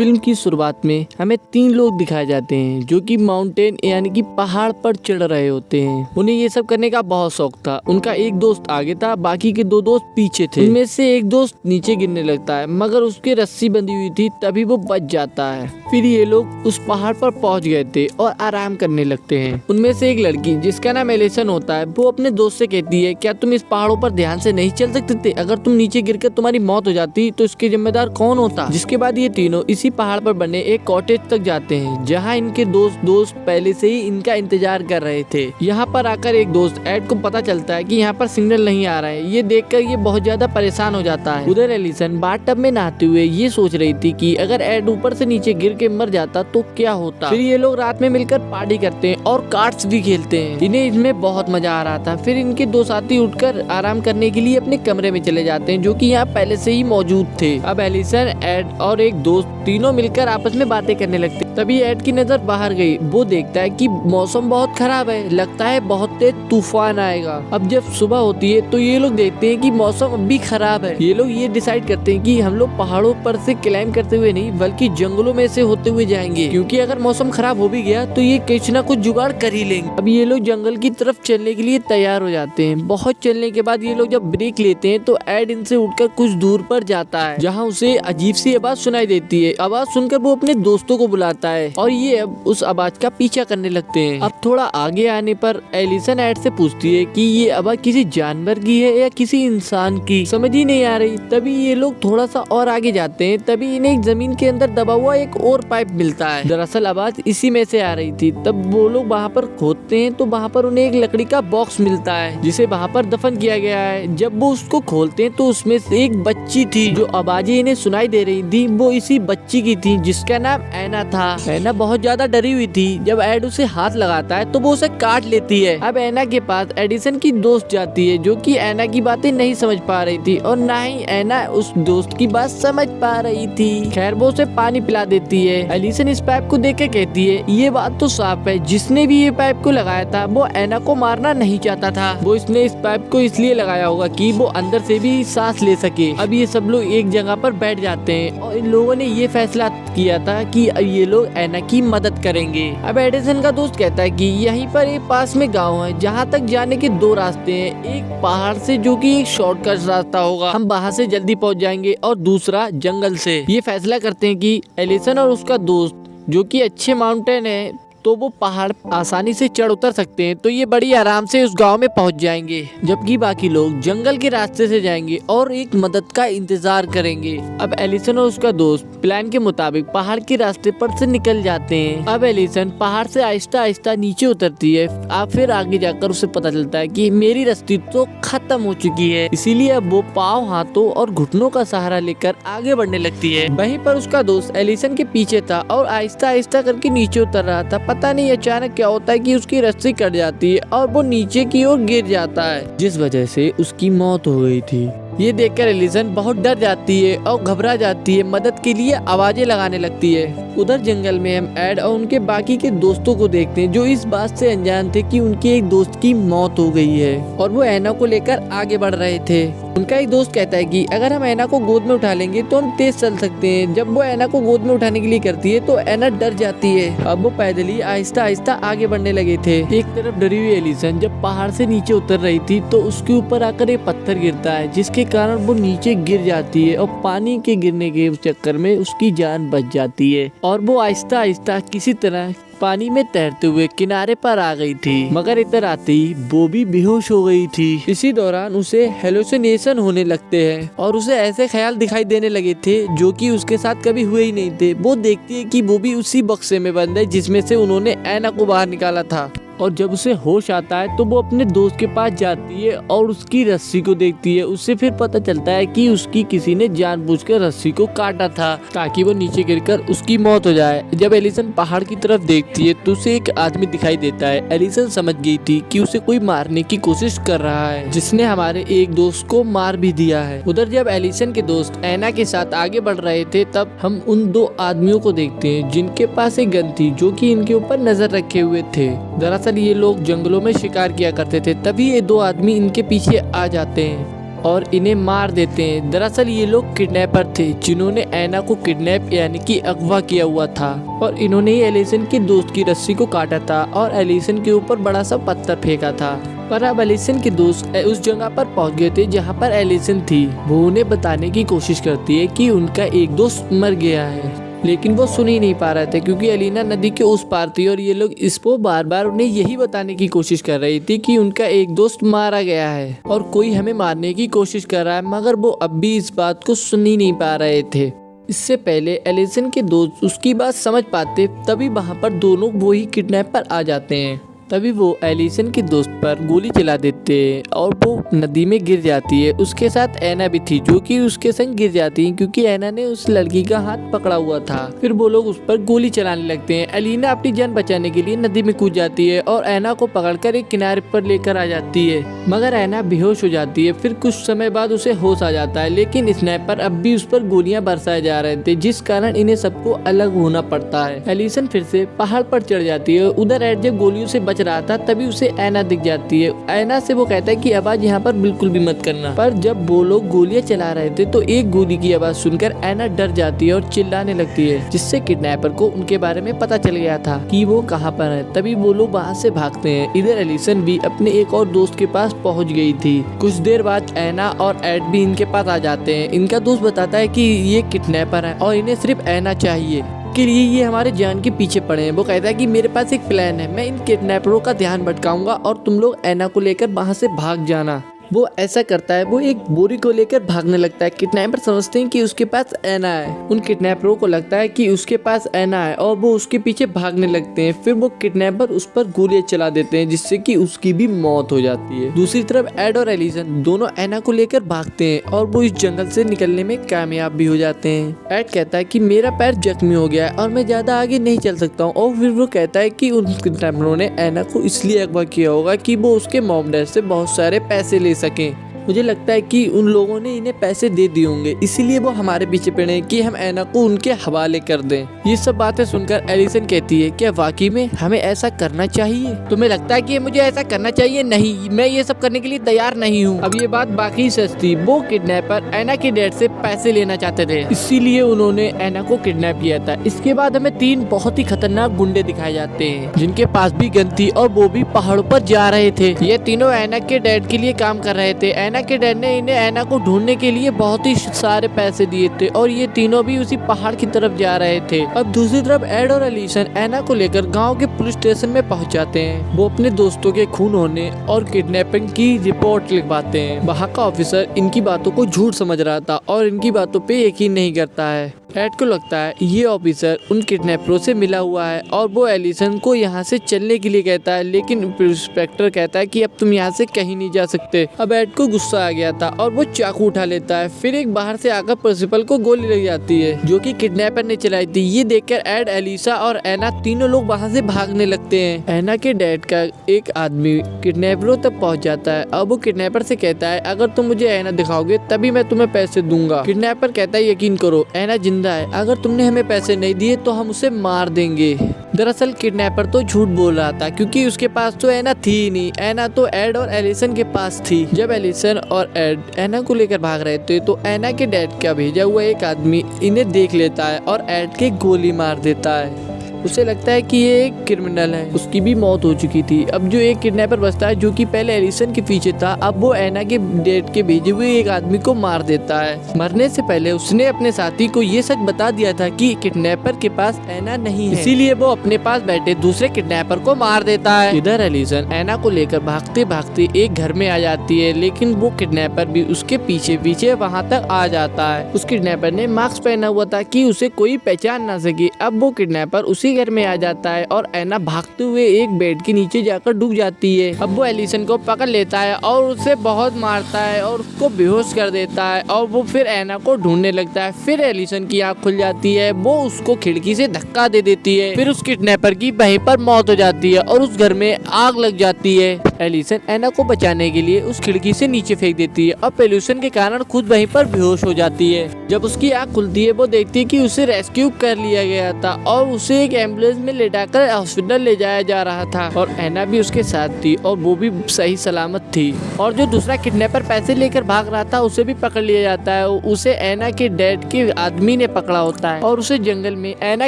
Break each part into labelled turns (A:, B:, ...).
A: Film की शुरुआत में हमें 3 लोग दिखाए जाते हैं जो कि माउंटेन यानी कि पहाड़ पर चढ़ रहे होते हैं। उन्हें ये सब करने का बहुत शौक था। उनका एक दोस्त आगे था, बाकी के 2 दोस्त पीछे थे। उनमें से एक दोस्त नीचे गिरने लगता है मगर उसकी रस्सी बंधी हुई थी, तभी वो बच जाता है। फिर ये लोग उस पहाड़ पर पहुंच गए थे और आराम करने लगते हैं। उनमें से एक लड़की जिसका नाम एलिसन होता है, वो अपने दोस्त से कहती है, क्या तुम इस पहाड़ों पर ध्यान से नहीं चल सकते थे? अगर तुम नीचे गिरकर तुम्हारी मौत हो जाती तो इसके जिम्मेदार कौन होता? जिसके बाद ये तीनों इसी पहाड़ पर बने एक कॉटेज तक जाते हैं जहाँ इनके दोस्त पहले से ही इनका इंतजार कर रहे थे। यहाँ पर आकर एक दोस्त एड को पता चलता है कि यहाँ पर सिग्नल नहीं आ रहा है। ये देखकर ये बहुत ज्यादा परेशान हो जाता है। उधर एलिसन बाथटब में नहाते हुए ये सोच रही थी कि अगर एड ऊपर से नीचे गिर के मर जाता तो क्या होता। फिर ये लोग रात में मिलकर पार्टी करते हैं और कार्ड्स भी खेलते हैं। इन्हें इसमें बहुत मजा आ रहा था। फिर इनके 2 साथी उठकर आराम करने के लिए अपने कमरे में चले जाते हैं जो कि यहाँ पहले से ही मौजूद थे। अब एलिसन, एड और एक दोस्त तीनों मिलकर आपस में बातें करने लगते। तभी एड की नजर बाहर गई। वो देखता है कि मौसम बहुत खराब है, लगता है बहुत तेज तूफान आएगा। अब जब सुबह होती है तो ये लोग देखते हैं कि मौसम अब भी खराब है। ये लोग ये डिसाइड करते हैं कि हम लोग पहाड़ों पर से क्लाइंब करते हुए नहीं बल्कि जंगलों में से होते हुए जाएंगे, क्योंकि अगर मौसम खराब हो भी गया तो ये कुछ ना कुछ जुगाड़ कर ही लेंगे। अब ये लोग जंगल की तरफ चलने के लिए तैयार हो जाते हैं। बहुत चलने के बाद ये लोग जब ब्रेक लेते हैं तो एड इनसे उठकर कुछ दूर पर जाता है जहाँ उसे अजीब सी आवाज सुनाई देती है। आवाज सुनकर वो अपने दोस्तों को बुलाता है और ये अब उस आवाज का पीछा करने लगते हैं। अब थोड़ा आगे आने पर एलिसन एड से पूछती है कि ये आवाज किसी जानवर की है या किसी इंसान की, समझ ही नहीं आ रही। तभी ये लोग थोड़ा सा और आगे जाते हैं। तभी इन्हें एक जमीन के अंदर दबा हुआ एक और पाइप मिलता है। दरअसल आवाज इसी में से आ रही थी। तब वो लोग वहाँ पर खोदते हैं तो वहाँ पर उन्हें एक लकड़ी का बॉक्स मिलता है जिसे वहाँ पर दफन किया गया है। जब वो उसको खोलते हैं तो उसमें से एक बच्ची थी। जो आवाजें इन्हें सुनाई दे रही थी वो इसी बच्ची की थी जिसका नाम ऐना था। ऐना बहुत ज्यादा डरी हुई थी। जब एड उसे हाथ लगाता है तो वो उसे काट लेती है। अब ऐना के पास एडिसन की दोस्त जाती है जो कि ऐना की बातें नहीं समझ पा रही थी और ना ही ऐना उस दोस्त की बात समझ पा रही थी। खैर वो उसे पानी पिला देती है। एलिसन इस पाइप को देख के कहती है, ये बात तो साफ है, जिसने भी ये पाइप को लगाया था वो ऐना को मारना नहीं चाहता था। वो इसने इस पाइप को इसलिए लगाया होगा कि वो अंदर से भी सांस ले सके। अब ये सब लोग एक जगह पर बैठ जाते हैं और इन लोगों ने ये फैसला किया था कि ये लोग ऐना की मदद करेंगे। अब एडिसन का दोस्त कहता है कि यहीं पर एक पास में गांव है जहां तक जाने के 2 रास्ते हैं। एक पहाड़ से जो कि एक शॉर्टकट रास्ता होगा, हम वहां से जल्दी पहुंच जाएंगे, और दूसरा जंगल से। ये फैसला करते हैं कि एलिसन और उसका दोस्त जो कि अच्छे माउंटेन है तो वो पहाड़ आसानी से चढ़ उतर सकते हैं, तो ये बड़ी आराम से उस गांव में पहुंच जाएंगे, जबकि बाकी लोग जंगल के रास्ते से जाएंगे और एक मदद का इंतजार करेंगे। अब एलिसन और उसका दोस्त प्लान के मुताबिक पहाड़ के रास्ते पर से निकल जाते हैं। अब एलिसन पहाड़ से आहिस्ता आहिस्ता नीचे उतरती है। अब फिर आगे जाकर उसे पता चलता है कि मेरी रस्सी तो खत्म हो चुकी है, इसीलिए अब वो पाँव, हाथों और घुटनों का सहारा लेकर आगे बढ़ने लगती है। वहीं पर उसका दोस्त एलिसन के पीछे था और आहिस्ता आहिस्ता करके नीचे उतर रहा था। पता नहीं अचानक क्या होता है कि उसकी रस्सी कट जाती है और वो नीचे की ओर गिर जाता है, जिस वजह से उसकी मौत हो गई थी। ये देखकर एलिसन बहुत डर जाती है और घबरा जाती है। मदद के लिए आवाजें लगाने लगती है। उधर जंगल में हम एड और उनके बाकी के दोस्तों को देखते हैं जो इस बात से अनजान थे कि उनके एक दोस्त की मौत हो गई है और वो ऐना को लेकर आगे बढ़ रहे थे। उनका एक दोस्त कहता है कि अगर हम ऐना को गोद में उठा लेंगे तो हम तेज चल सकते हैं। जब वो ऐना को गोद में उठाने के लिए करती है तो ऐना डर जाती है। अब वो पैदल ही आहिस्ता आहिस्ता आगे बढ़ने लगे थे। एक तरफ डरी हुई एलिसन जब पहाड़ से नीचे उतर रही थी तो उसके ऊपर आकर एक पत्थर गिरता है, जिसके कारण वो नीचे गिर जाती है और पानी के गिरने के चक्कर में उसकी जान बच जाती है और वो आहिस्ता आहिस्ता किसी तरह पानी में तैरते हुए किनारे पर आ गई थी। मगर इधर आते ही वो भी बेहोश हो गई थी। इसी दौरान उसे हेलुसिनेशन होने लगते हैं और उसे ऐसे ख्याल दिखाई देने लगे थे जो कि उसके साथ कभी हुए ही नहीं थे। वो देखती है कि वो भी उसी बक्से में बंद है जिसमें से उन्होंने ऐना को बाहर निकाला था। और जब उसे होश आता है तो वो अपने दोस्त के पास जाती है और उसकी रस्सी को देखती है। उससे फिर पता चलता है कि उसकी किसी ने जानबूझकर रस्सी को काटा था ताकि वो नीचे गिरकर उसकी मौत हो जाए। जब एलिसन पहाड़ की तरफ देखती है तो उसे एक आदमी दिखाई देता है। एलिसन समझ गई थी कि उसे कोई मारने की कोशिश कर रहा है, जिसने हमारे एक दोस्त को मार भी दिया है। उधर जब एलिसन के दोस्त ऐना के साथ आगे बढ़ रहे थे तब हम उन 2 आदमियों को देखते हैं जिनके पास एक गन थी जो कि इनके ऊपर नजर रखे हुए थे। दरअसल ये लोग जंगलों में शिकार किया करते थे। तभी ये 2 आदमी इनके पीछे आ जाते हैं और इन्हें मार देते हैं। दरअसल ये लोग किडनैपर थे जिन्होंने एना को किडनैप यानी कि अगवा किया हुआ था और इन्होंने ही एलिसन के दोस्त की रस्सी को काटा था और एलिसन के ऊपर बड़ा सा पत्थर फेंका था। पर अब एलिसन के दोस्त उस जगह पर पहुंच गए थे जहां पर एलिसन थी। वो उन्हें बताने की कोशिश करती है कि उनका एक दोस्त मर गया है, लेकिन वो सुन ही नहीं पा रहे थे क्योंकि एलिना नदी के उस पार थी और ये लोग इसको बार बार उन्हें यही बताने की कोशिश कर रही थी कि उनका एक दोस्त मारा गया है और कोई हमें मारने की कोशिश कर रहा है, मगर वो अब भी इस बात को सुन ही नहीं पा रहे थे। इससे पहले एलिसन के दोस्त उसकी बात समझ पाते तभी वहाँ पर दोनों वो ही किडनैपर आ जाते हैं। तभी वो एलिसन के दोस्त पर गोली चला देते हैं और वो नदी में गिर जाती है। उसके साथ एना भी थी जो कि उसके संग गिर जाती है क्योंकि एना ने उस लड़की का हाथ पकड़ा हुआ था। फिर वो लोग उस पर गोली चलाने लगते हैं। एलिना अपनी जान बचाने के लिए नदी में कूद जाती है और एना को पकड़कर एक किनारे पर लेकर आ जाती है, मगर एना बेहोश हो जाती है। फिर कुछ समय बाद उसे होश आ जाता है, लेकिन स्नाइपर अब भी उस पर गोलियां बरसाए जा रहे थे जिस कारण इन्हें सबको अलग होना पड़ता है। एलिसन फिर से पहाड़ पर चढ़ जाती है। उधर एड जब गोलियों से बच रहा था तभी उसे एना दिख जाती है। एना से वो कहता है कि आवाज यहाँ पर बिल्कुल भी मत करना, पर जब वो लोग गोलियां चला रहे थे तो एक गोली की आवाज सुनकर एना डर जाती है और चिल्लाने लगती है, जिससे किडनैपर को उनके बारे में पता चल गया था कि वो कहाँ पर है। तभी वो लोग वहाँ से भागते हैं। इधर एलिसन भी अपने एक और दोस्त के पास पहुँच गई थी। कुछ देर बाद एना और एड भी इनके पास आ जाते हैं। इनका दोस्त बताता है कि ये किडनैपर है और इन्हें सिर्फ एना चाहिए के लिए ये हमारे जान के पीछे पड़े हैं। वो कहता है कि मेरे पास एक प्लान है, मैं इन किडनैपरों का ध्यान भटकाऊंगा और तुम लोग एना को लेकर वहाँ से भाग जाना। वो ऐसा करता है, वो एक बोरी को लेकर भागने लगता है। किडनैपर समझते हैं कि उसके पास एना है। उन किडनैपरों को लगता है कि उसके पास एना है और वो उसके पीछे भागने लगते हैं। फिर वो किडनैपर उस पर गोलियां चला देते हैं जिससे कि उसकी भी मौत हो जाती है। दूसरी तरफ एड और एलिसन दोनों एना को लेकर भागते हैं और वो इस जंगल से निकलने में कामयाब भी हो जाते हैं। एड कहता है कि मेरा पैर जख्मी हो गया है और मैं ज्यादा आगे नहीं चल सकता हूँ, और फिर वो कहता है कि उन किडनैपरों ने एना को इसलिए अगवा किया होगा कि वो उसके मॉम डैड से बहुत सारे पैसे ले सकें। मुझे लगता है कि उन लोगों ने इन्हें पैसे दे दिए होंगे, इसीलिए वो हमारे पीछे पड़े हैं कि हम एना को उनके हवाले कर दें। ये सब बातें सुनकर एलिसन कहती है, क्या वाकई में हमें ऐसा करना चाहिए? तुम्हें लगता है कि मुझे ऐसा करना चाहिए? नहीं, मैं ये सब करने के लिए तैयार नहीं हूँ। अब ये बात बाकी सच थी। वो किडनैपर एना के डैड से पैसे लेना चाहते थे, इसीलिए उन्होंने एना को किडनैप किया था। इसके बाद हमें 3 बहुत ही खतरनाक गुंडे दिखाए जाते हैं जिनके पास भी गन थी और वो भी पहाड़ों पर जा रहे थे। ये तीनों एना के डैड के लिए काम कर रहे थे। एना के डैड ने इन्हें एना को ढूंढने के लिए बहुत ही सारे पैसे दिए थे और ये तीनों भी उसी पहाड़ की तरफ जा रहे थे। अब दूसरी तरफ एड और एलिसन एना को लेकर गांव के पुलिस स्टेशन में पहुंच जाते हैं। वो अपने दोस्तों के खून होने और किडनैपिंग की रिपोर्ट लिखवाते हैं। वहाँ का ऑफिसर इनकी बातों को झूठ समझ रहा था और इनकी बातों पे यकीन नहीं करता है। एड को लगता है ये ऑफिसर उन किडनैपरों से मिला हुआ है और वो एलिसन को यहाँ से चलने के लिए कहता है, लेकिन इंस्पेक्टर कहता है कि अब तुम यहाँ से कहीं नहीं जा सकते। अब एड को गुस्सा आ गया था और वो चाकू उठा लेता है। फिर एक बाहर से आकर प्रिंसिपल को गोली लग जाती है जो कि किडनैपर ने चलाई थी। ये देखकर एड, एलिसा और एना तीनों लोग वहाँ से भागने लगते हैं। एना के डैड का एक आदमी किडनैपरों तक पहुँच जाता है। अब वो किडनैपर से कहता है, अगर तुम मुझे एना दिखाओगे तभी मैं तुम्हें पैसे दूंगा। किडनैपर कहता है, यकीन करो एना जिंदा है, अगर तुमने हमें पैसे नहीं दिए तो हम उसे मार देंगे। दरअसल किडनैपर तो झूठ बोल रहा था क्योंकि उसके पास तो एना थी ही नहीं। एना तो एड और एलिसन के पास थी। जब एलिसन और एड एना को लेकर भाग रहे थे तो एना के डैड का भेजा हुआ एक आदमी इन्हें देख लेता है और एड के गोली मार देता है। उसे लगता है कि ये एक क्रिमिनल है, उसकी भी मौत हो चुकी थी। अब जो एक किडनैपर बचता है जो कि पहले एलिसन के पीछे था, अब वो एना के डैड के भेजे हुए एक आदमी को मार देता है। मरने से पहले उसने अपने साथी को ये सच बता दिया था कि किडनैपर के पास एना नहीं है, इसीलिए वो अपने पास बैठे दूसरे किडनैपर को मार देता है। इधर एलिसन एना को लेकर भागते भागते एक घर में आ जाती है, लेकिन वो किडनैपर भी उसके पीछे पीछे वहाँ तक आ जाता है। उस किडनैपर ने मास्क पहना हुआ था कि उसे कोई पहचान ना सके। अब वो किडनैपर उसी घर में आ जाता है और एना भागते हुए एक बेड के नीचे जाकर डूब जाती है। अब वो एलिसन को पकड़ लेता है और उसे बहुत मारता है और उसको बेहोश कर देता है और वो फिर एना को ढूंढने लगता है। फिर एलिसन की आंख खुल जाती है, वो उसको खिड़की से धक्का दे देती है। फिर उस किडनैपर की वहीं पर मौत हो जाती है और उस घर में आग लग जाती है। एलिसन एना को बचाने के लिए उस खिड़की से नीचे फेंक देती है और पोल्यूशन के कारण खुद वहीं पर बेहोश हो जाती है। जब उसकी आंख खुलती है वो देखती है कि उसे रेस्क्यू कर लिया गया था और उसे एक एम्बुलेंस में लेटाकर हॉस्पिटल ले जाया जा रहा था और ऐना भी उसके साथ थी और वो भी सही सलामत थी। और जो दूसरा किडनैपर पैसे लेकर भाग रहा था उसे भी पकड़ लिया जाता है। उसे ऐना के डैड के आदमी ने पकड़ा होता है और उसे जंगल में ऐना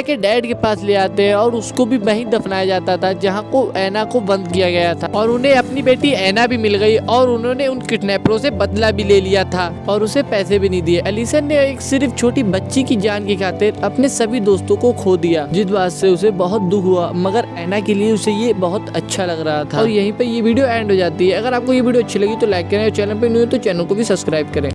A: के डैड के पास ले आते हैं और उसको भी वहीं दफनाया जाता था जहाँ को ऐना को बंद किया गया था। और उन्हें अपनी बेटी ऐना भी मिल गई और उन्होंने उन किडनैपरों से बदला भी ले लिया था और उसे पैसे भी नहीं दिए। एलिसन ने एक सिर्फ छोटी बच्ची की जान की खातिर अपने सभी दोस्तों को खो दिया, जिस बात से उसे बहुत दुख हुआ, मगर ऐना के लिए उसे ये बहुत अच्छा लग रहा था। और यहीं पे ये वीडियो एंड हो जाती है। अगर आपको ये वीडियो अच्छी लगी तो लाइक करें और चैनल पे न्यू है तो चैनल को भी सब्सक्राइब करें।